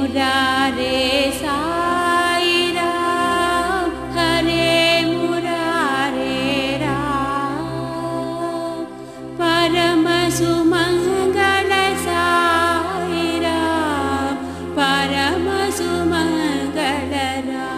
मुरारे साई राम, हरे मुरारे राम, परम सुमंगल साई राम, परम सुमंगल राम।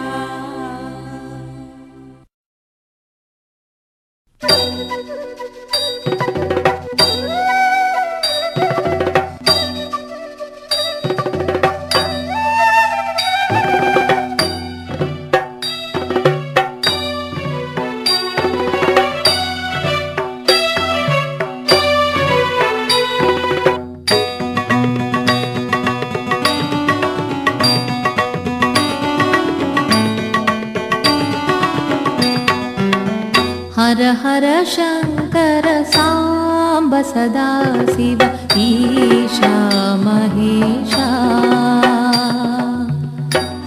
हर हर शंकर सांब सदा शिव ईशा महेशा।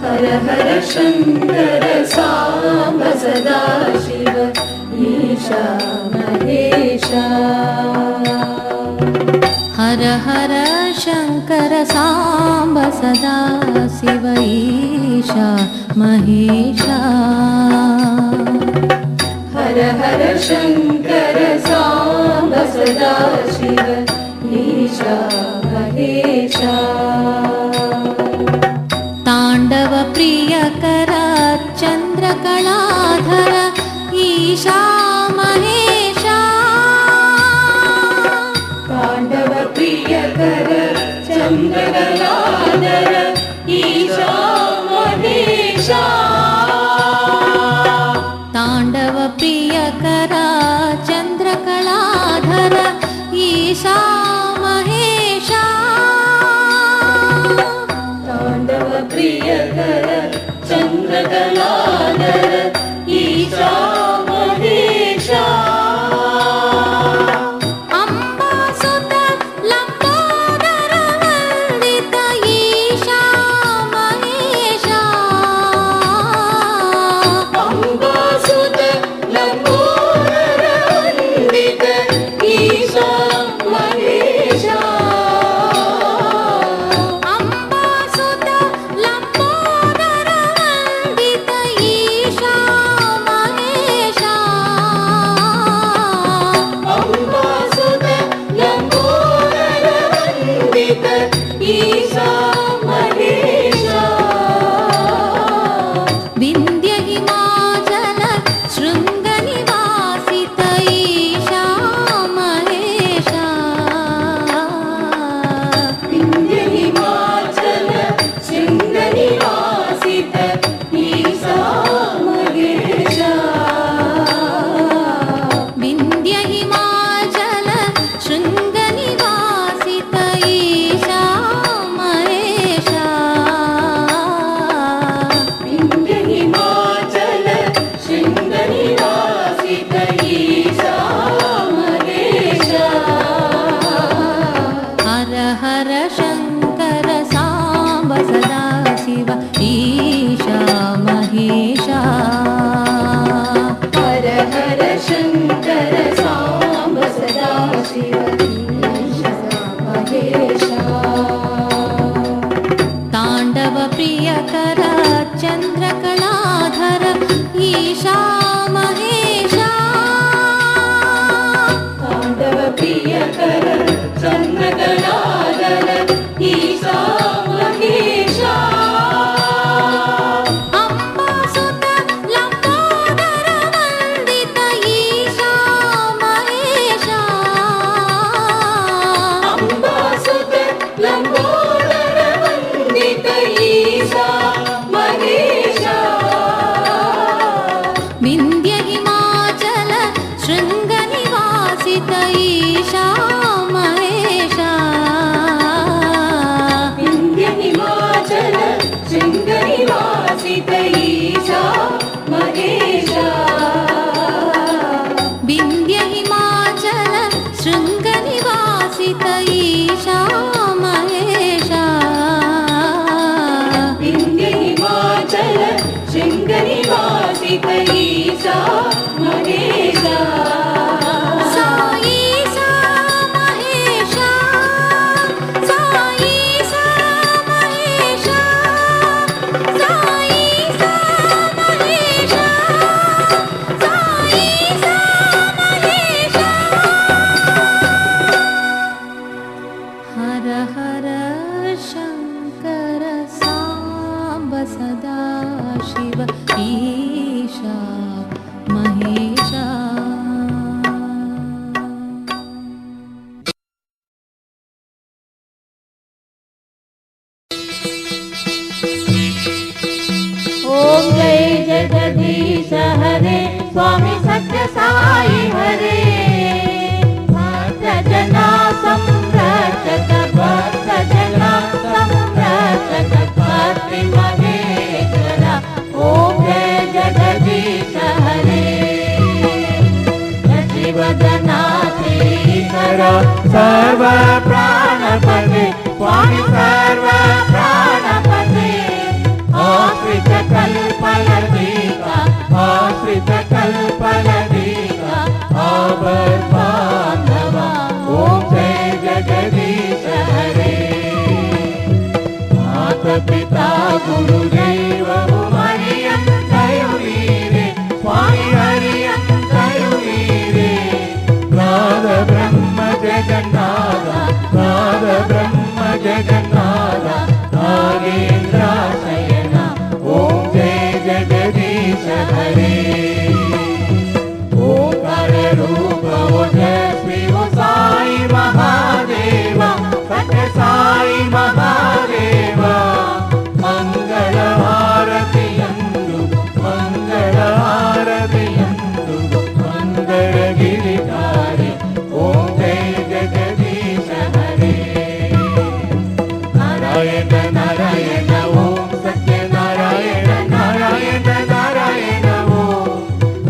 हर हर शंकर सांब सदा शिव ईशा महेशा। हर हर शंकर सांब सदा शिव ईशा महेशा। हर हर शंकर सांब सदा शिव ईशा महेशा। तांडव प्रियकर चंद्रकलाधर ईशा महेशा। तांडव प्रियकर चंद्रकलाधर ईशा महेशा। तांडव प्रियकर चंद्रकलाधर ईशा महेशा। तांडव प्रियकर चंद्रकलाधर ईशा महेशा। अंबासुत लंबोदर वंदित ईशा महेशा। अंबासुत लंबोदर वंदित ईशा महेशा। अंबासुत लंबोदर वंदित ईशा महेशा। अंबासुत लंबोदर वंदित ईशा महेशा। विंध्य हिमाचल शृंग निवासित ईशा महेशा। विंध्य हिमाचल शृंग निवासित ईशा महेशा। विंध्य हिमाचल शृंग निवासित ईशा महेशा। विंध्य हिमाचल शृंग निवासित ईशा महेशा। हर हर शंकर सांब सदा शिव ईशा महेशा। हर हर शंकर सांब सदा शिव ईशा महेशा। तांडव प्रियकर चंद्रकलाधर ईशा महेशा। तांडव प्रियकर चंद्रकलाधर ईशा महेशा। अंबासुत लंबोदर वंदित ईशा महेशा। अंबासुत लंबोदर वंदित ईशा महेशा। विंध्य हिमाचल शृंग निवासित ईशा महेशा। विंध्य हिमाचल शृंग निवासित ईशा महेशा। विंध्य हिमाचल शृंग निवासित ईशा महेशा। विंध्य हिमाचल शृंग निवासित ईशा महेशा। साई सा महेशा। साई सा महेशा। सदा शिव ईशा महेशा। ओम जय जगदीश हरे स्वामी सत्य साई हरे। भक्त जना संरक्षक भक्त जना संरक्षक भक्ति महेश्वर। ओम जय जगदीश हरे। शिवजना श्रीकर सर्व प्राणपते स्वामी सर्व प्राणपते। आश्रित कल्पलतिका आश्रित कल्पलतिका आबद्ध ओम जय जगदीश हरे। माता पिता गुरुदेव हरियं दयुवीरे स्वामी हरियं दयुवीरे। नाद ब्रह्म जगन्नाथ नाद ब्रह्म जगन्नाथ नागेन्द्र ओम जय जगदीश हरे। ओंकार रूप ओजस्वी ओ साई महादेव सत्य साई महादेव। मंगल आरतियंदु मंगल आरतियंदु मंगल गिरिधारी। ओम जय जगदीश हरे। नारायण नारायण ओम सत्य नारायण नारायण नारायण ओम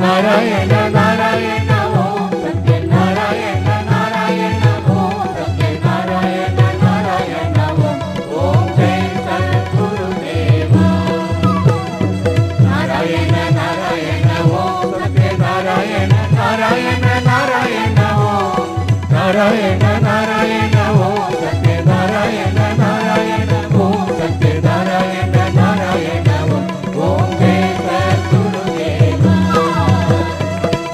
नारायण नारायण ओम सत्य नारायण नारायण ओम सत्य नारायण नारायण ओम। ओम जय सद्गुरुदेव। नारायण नारायण ओम सत्य नारायण नारायण नारायण ओम नारायण नारायण ओम सत्य नारायण नारायण ओम सत्य नारायण नारायण ओम। ओम जय सद्गुरुदेव।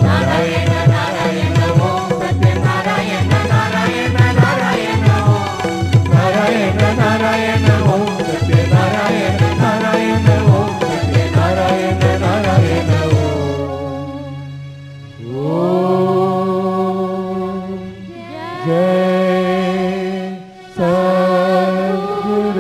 नारायण नारायण ओम सत्य नारायण नारायण नारायण ओम नारायण नारायण ओम सत्य नारायण नारायण ओम सत्य नारायण नारायण ओम। जय सद्गुरुदेवा।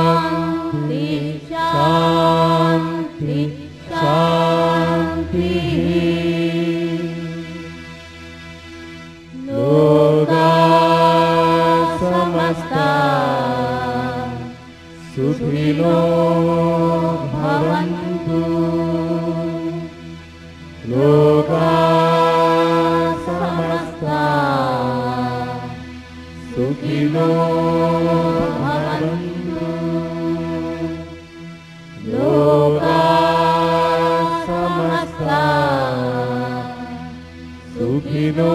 शांति शांति शांति। लोका समस्ता सुखिनो भवन्तु। लोका समस्ता सुखिनो भवन्तु। लोका समस्ता सुखिनो